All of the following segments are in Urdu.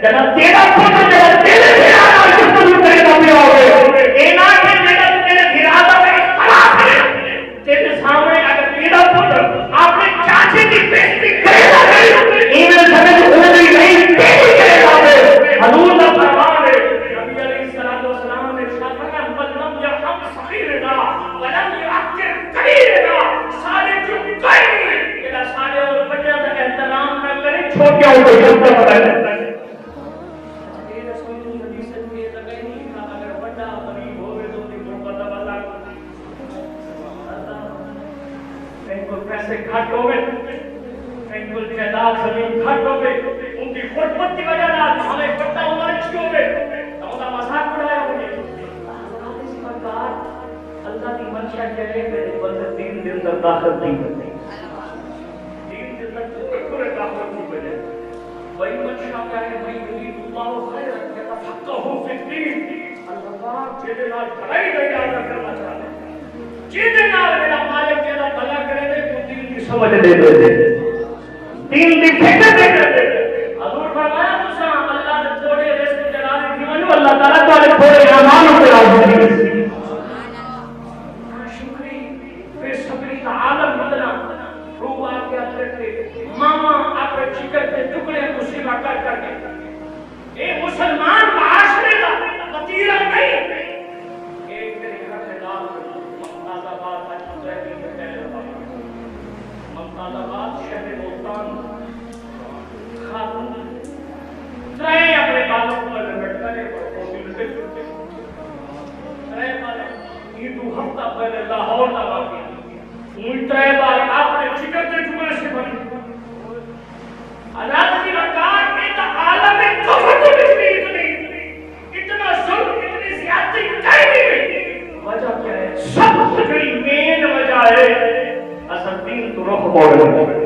جناب تیرا پتر جناب تیرے گھرانا کس کو کرے گا بھی ہوگے اے نا کہ جناب تیرے گھرانا میں اختلاف ہے تیرے سامنے اگر تیرا پتر اپنے چاچے کی بیٹی کرے گا ایمن سمجھ ہونے نہیں تیری کرے گا حضور کا فرمان ہے نبی علیہ الصلوۃ والسلام نے ارشاد فرمایا ملم یرحم صغیرنا ولم یعکر کبیرنا سارے جو کریں کہ سارے اور بڑے کا احترام نہ کریں چھوٹے کو عزت نہ کریں پیسے گھٹ ہو گئے کو جائیداد زمین گھٹ ہو گئے ان کی خدمت کی وجہ سے ہمیں بڑا عمر اچھی ہو گئے تو ان کا مذاق اڑایا ہو گئے اللہ کی منشا کیا ہے میرے بندے 3 دن تک داخل نہیں کرتے 3 دن تک پورے داخل نہیں کرتے وہی منشا کیا ہے وہی یرید اللہ خیر یتفقهوا فی الدین اللہ جے نال بھلائی تیار کرنا چاہتے ہیں جے نال میرا مالک جیسا بھلا کرے دے تو دین کی سمجھ دے دے دین دی فکر دے دے حضور فرمایا موسی اللہ نے تھوڑے رزق جلانے کی منو اللہ تعالی تھوڑے تھوڑے اعمال پہ راضی ہے شکری پھر شکری کا عالم بدلا روح آپ کے اندر کے ماما اپنے جگر کے ٹکڑے مصیبہ کر کر کے اے مسلمان معاشرے کا وتیرہ نہیں ایک تیرے گھر میں ڈال ممتاز آباد ممتاز آباد شہر ملتان خاتون ترے اپنے بالوں کو لپٹ کرے ترے بالوں یہ 2 ہفتہ پہلے لاہور کا واقعہ ان ترے بال اپنے جگر کے ٹکڑے سے بنے حضرت کی رکعت میں تو عالم کفر کو بھی اتنا ظلم اتنی زیادتی کہیں نہیں وجہ کیا ہے سب سے بڑی مین وجہ ہے اصل دین تو رخ موڑ ہے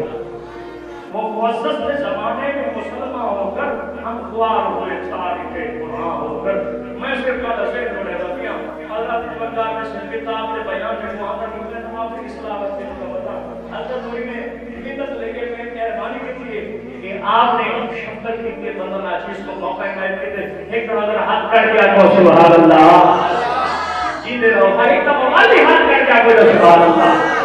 وہ معزز کے زمانے میں مسلمان ہو کر ہم خوار ہوئے تاریخ قرآن ہو کر میں صرف کا حسین ہونے لگیا حضرت بندار میں سے کتاب کے بیان میں محمد مجھے نماز کی اصلاح وقت کا بتا حضرت ہوئی نے حقیقت لے کے میں مہربانی کی تھی کہ آپ نے شبت کی کے بندن عزیز کو موقع قائم کے تھے ایک اگر ہاتھ کر دیا تو سبحان اللہ جی دے رہو بھائی کا موالی ہاتھ کر دیا تو سبحان اللہ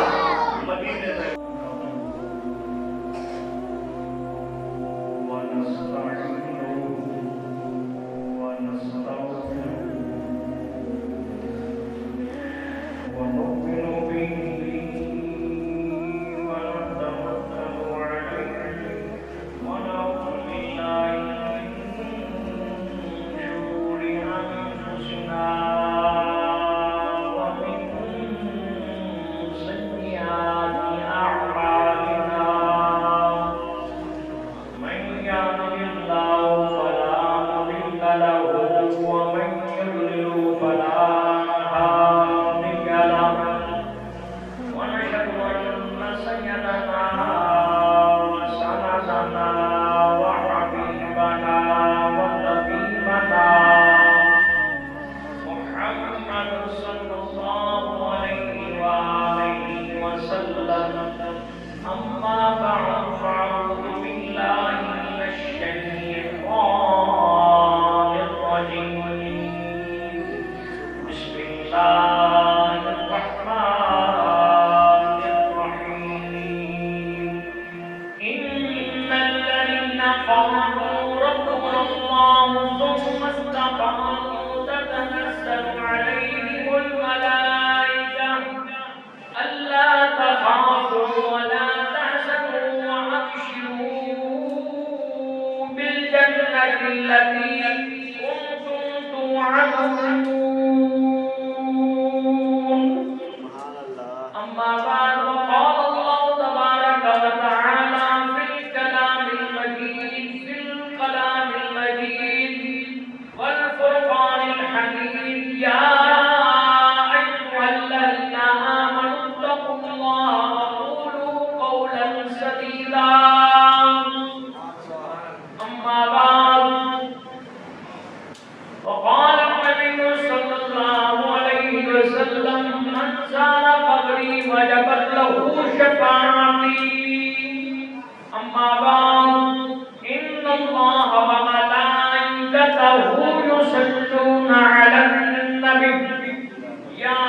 يصلون على النبي يا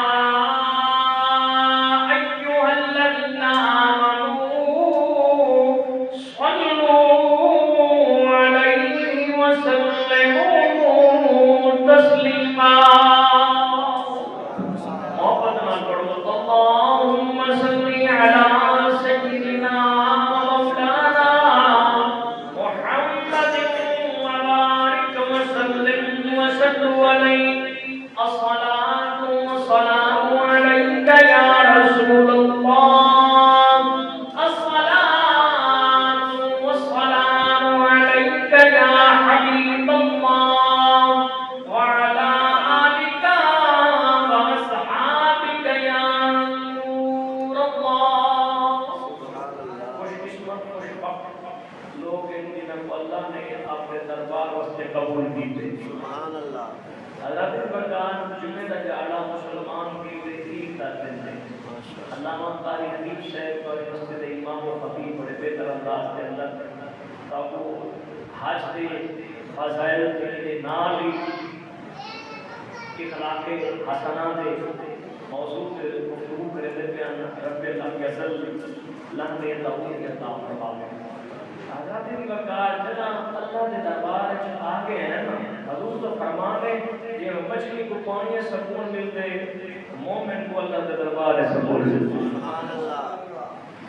أيها الذين آمنوا صلوا عليه وسلموا تسليما اللهم صل على سيدنا مولانا محمد وبارك وسلم عليه الصلاة والسلام عليك يا رسول الله الصلاة والسلام عليك يا حبيب الله وعلى آلك وأصحابك يا نور الله خوش قسمت خوش بخت لوگ ان دنوں کو اللہ نے اپنے دربار واسطے قبول کیتے سبحان اللہ حضرت برکان جمعہ تک اعلیٰ مسلمان کی عید کا دن ہے علامہ قاری حبیب صاحب اور مسجد امام و خطیب بڑے بہتر انداز کے اندر تاکہ حج کے فضائل کے نال ہی اخلاق حسنہ دے موضوع سے گفتگو کرتے بیان رب اللہ کے اصل لندے توحید کے عطا فرمائے حضرت برکات جناب اللہ کے دربار میں آگے ہیں نا حضور تو فرماتے یہ مچھلی کو پانی سکون ملتے مومن کو اللہ کے دربار سے سکون ملتے سبحان اللہ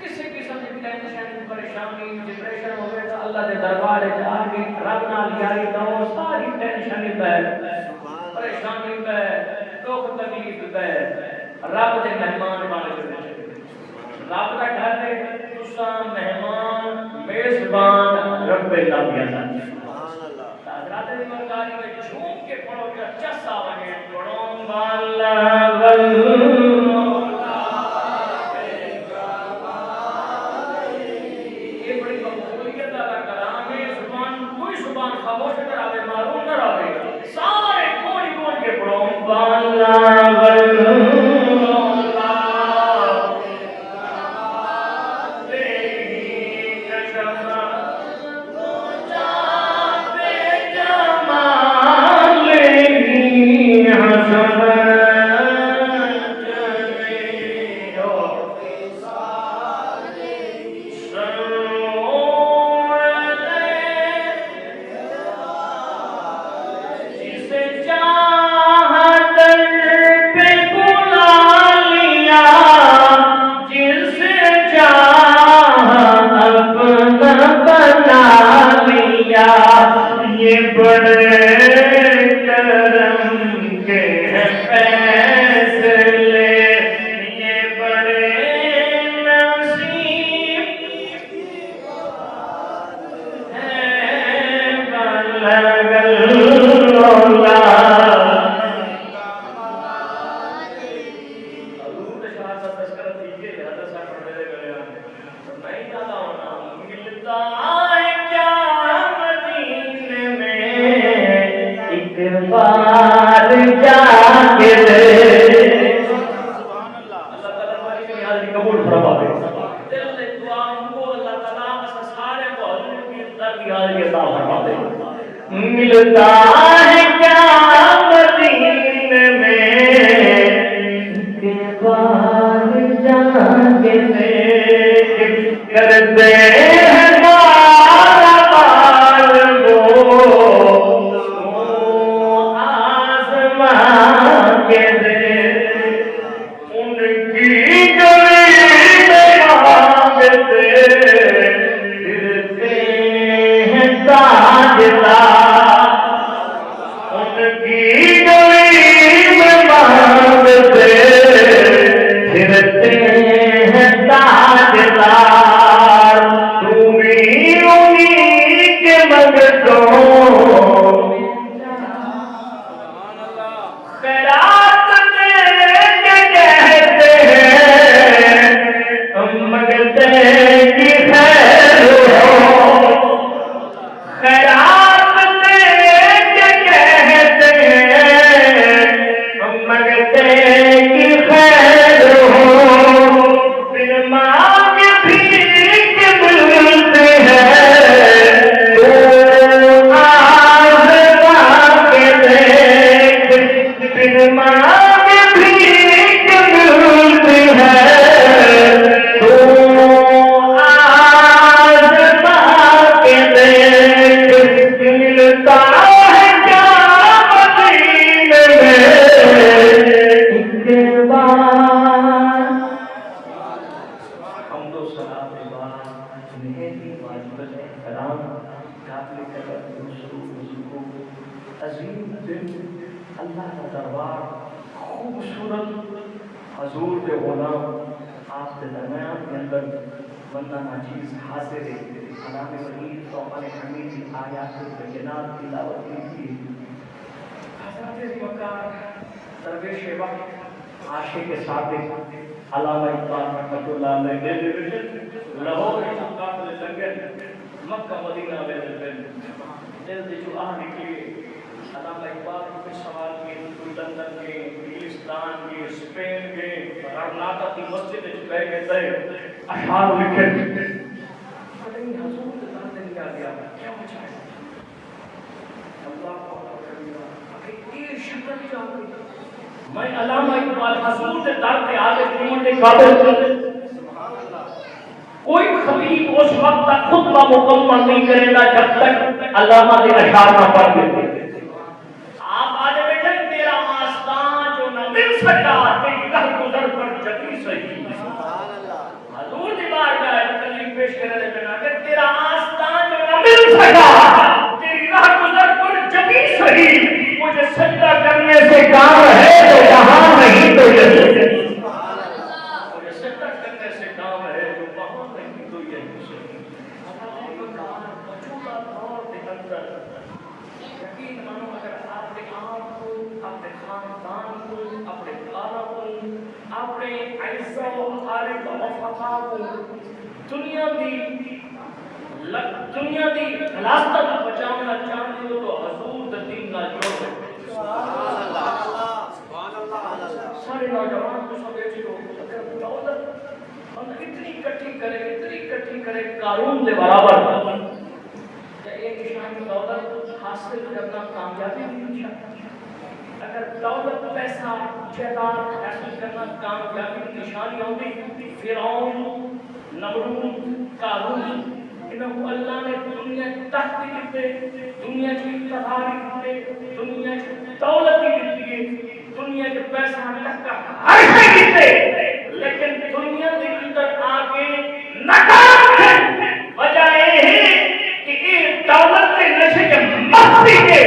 کسی قسم کی ٹینشن پریشانی ڈپریشن ہوئے تو اللہ کے دربار سے آگے رب نال یاری دو ساری ٹینشن ہے پریشانی ہے دکھ تکلیف ہے رب کے مہمان بن کے رب کا گھر ہے تساں مہمان میزبان رب العالمین سبحان اللہ حضرات مرکاری میں جھوم کے پڑھو کہ اچھا سا لگے پڑھو والا یہ بڑی مقبولیت ادا کلام ہے زبان کوئی زبان خاموش نہ رہے معلوم نہ رہے سارے کوئی کے پڑھو والا ملتا ہے کیا مدینے میں کے بعد جانے سے کرتے ہیں بار وہ آسمان کے دے ان کی گلی میں مانگتے پھرتے ہیں تاجدار ان کی گلی میں مانگتے پھرتے ہیں تاجدار تمہیں انہیں کے مگتوں خیرات دے کے کہتے ہیں مگتے کی خیر ہو خیرات دے کے کہتے ہیں مگتے کی خیر ہو بن مانگ بھی کے ملتے ہیں تو قابل قدر دوسروں عظیم دن اللہ کا دربار خوبصورت حضور کے غلام آپ کے درمیان کے اندر بندہ ناچیز حاضر ہے کلام مجید توقع حمید کی آیات بینات تلاوت کی حضرت وقار درویش وقت عاشق صادق علامہ اقبال رحمۃ اللہ علیہ لاہور قافلے لنگن مکہ مدینہ میں دل دے جو آ نکلی علامہ اقبال کو سوال کیے کوئی لندن کے انگلستان کے اسپین کے کرناٹک کی مسجد میں بیٹھ گئے تھے اشعار لکھے لیکن حضور کے دل میں نہیں آ گیا کیا وجہ ہے اللہ کو اگر یہ شکل کیا ہوئی میں علامہ اقبال حضور کے در پہ آگے پہنچنے کے قابل کوئی خطیب اس وقت تک خطبہ مکمل نہیں کرے گا جب تک علامہ کے اشعار نہ پڑھ دے آپ آج بیٹھے تیرا آستان جو نہ مل سکا تیری رہ گزر پر جبھی صحیح حضور دی بارگاہ تکلیف پیش کرنے لگا کہ تیرا آستان جو نہ مل سکا تیری راہ گزر پر جبھی صحیح مجھے سجدہ کرنے سے کام ہے تو یہاں نہیں تو یہی مجھے سجدہ کرنے سے کام ہے جو وہاں نہیں تو یہی صحیح موجودہ دور کے اندر یقین مانو اگر آپ کے آپ کو اپنے خاندان کو اپنے خالہ کو اپنے عیسیٰ و خالد و وفقا کو دنیا دی خلاصہ کو بچانا چاہتے ہو تو حضور دین نہ جوڑ سارے نوجوان کو سمجھے ہو اگر دولت ہم اتنی کٹھی کرے قارون دے برابر کہ ایک نشان دولت حاصل کرنا کامیابی نہیں نشان اگر دولت پیسہ جائیداد حاصل کرنا کامیابی کی نشانی ہوگی فرعون نمرود قارون انہوں اللہ نے دنیا تختی دیتے دنیا کی اقتدار دیتے دنیا کی دولت دیتے دنیا کے پیسہ تک کا ہر شے دیتے لیکن دنیا کے اندر آگے ناکام ہے وجہ یہ ہے کہ یہ دولت کے نشے کے مستی کے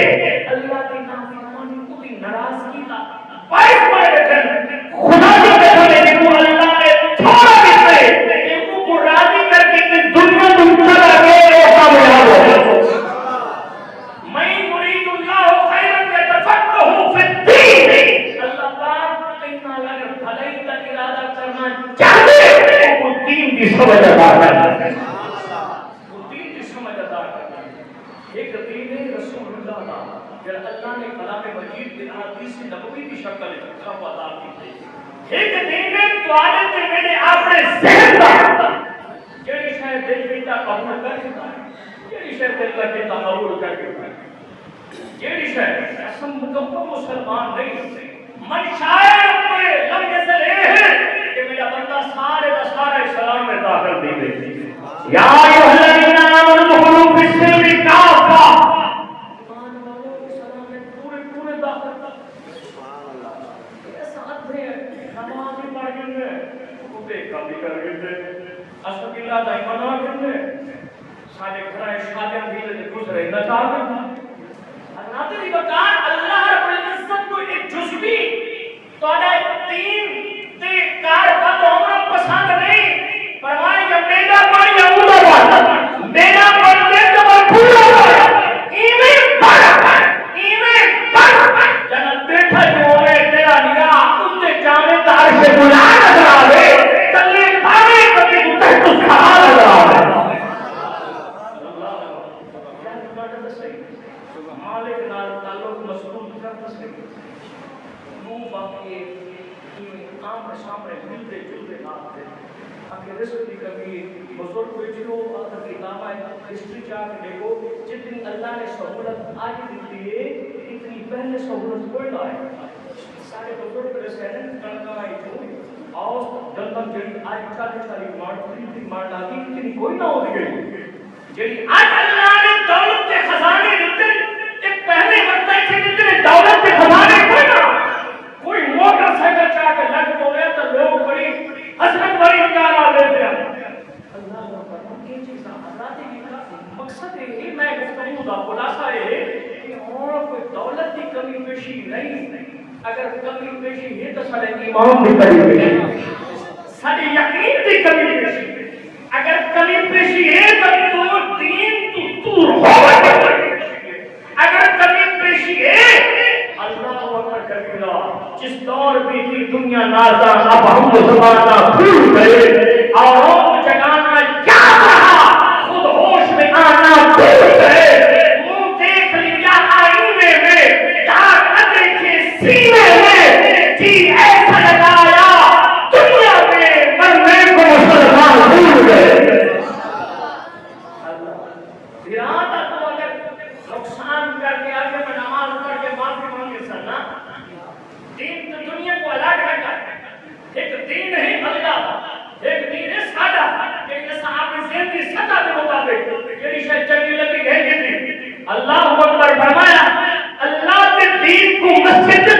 اللہ کے نافرمانی کو بھی ناراضگی کا باعث بن گئے خدا جو کہتے ہیں کہ اللہ نے تھوڑا دیتے ایک کو راضی کر کے دنیا دنیا لگے وہ کامیاب ہو میں مرید اللہ خیرا یتفقہ فی الدین اللہ پاک کہنا اگر بھلائی کا ارادہ کرنا چاہتے ہیں وہ دین کی سمجھ ادا کرنا وہ دین کی سمجھ ادا کرنا ایک دین رسول اللہ کا جب اللہ نے کلام مجید کے احادیث نبوی کی شکل خب عطا کی ایک دین توالے سے میں نے اپنے ذہن کا جڑی شاید دل بیٹا قبول کر دیتا ہے جڑی شاید دل کا بیٹا قبول کر دیتا ہے جڑی شاید اسم مکمل مسلمان نہیں ہوتے من شاید اپنے لمحے سے لے ہیں کہ میرا بندہ سارے دا سارا اسلام میں داخل دی گئی یا ایھا الذین آمنوا ادخلوا فی السلم کافہ ایمان والو اسلام میں پورے داخل سبحان اللہ ایسا ادھے نماز بھی پڑھ گئے وہ بے کامی کر گئے اسد اللہ دا ایمان کرنے سارے گھر شادیاں بھی گزرے نہ چاہتے حضرات دی بکار اللہ رب العزت کو ایک جزوی توڑا تین تے کار بند عمر پسند نہیں فرمائے کہ میرا پانی اولا ہوا میرا پڑھنے تو پورا ہوا ایمین پڑھ جنت بیٹھا جو ہوئے تیرا نگاہ ان سے جانے دار سے بلا نظر آوے چلے پانے کبھی تحت اس کھا نظر آوے مالک نال تعلق مسئول کرتا سکے وہ باقی آمنے سامنے ملتے جلتے نام تھے آگے رزق کی کبھی بزرگ بیچو آخر کی نام آئے ہسٹری چاہ کے دیکھو جتنی اللہ نے سہولت آگے دیتی ہے اتنی پہلے سہولت کوئی نہ آئے سارے بزرگ رسے ہیں کنکا آئی جو آؤس جلدن جڑی آج چالی مارن آگی اتنی کوئی نہ ہو گئی جڑی آج اللہ نے دولت کے خزانے دیتے ایک پہلے وقت ہے کہ جتنے دولت کے خزانے کوئی نہ کوئی موٹر سائیکل چاہ کے لگ ہو گیا تو لوگ بڑی حسرت بڑی نکالا دیتے ہیں اللہ کا فرمان یہ چیز آزادی کا مقصد ہے میں گفتگو کا خلاصہ ہے کہ اور کوئی دولت کی کمی پیشی نہیں، اگر کمی پیشی ہے تو سارے ایمان کی کمی پیشی، ساری یقین کی کمی پیشی، اگر کمی پیشی ہے تو دین تو دور ہو، اگر کمی پیشی ہے اللہ اکبر کبیرہ، جس دور میں تھی دنیا نازا اب ہم زمانہ بھول گئے، اور جگانا یاد رہا خود ہوش میں آنا بھول گئے، منہ دیکھ لیا آئینے میں داغ نہ دیکھے سینے میں، جی ایسا لگایا دنیا میں مرنے کو مسلمان بھول گئے۔ ارادہ تو اگر نقصان کر کے آگے میں نماز پڑھ کے معافی مانگے سرنا، دین تو دنیا کو الگ رکھا ہے، ایک دین ہے اللہ، ایک دین ہے سادہ، کہ جیسا آپ نے زندگی سطح کے مطابق یہ شاید چنگی لگی ہے کہ نہیں، اللہ اکبر فرمایا اللہ کے دین کو مسجد کے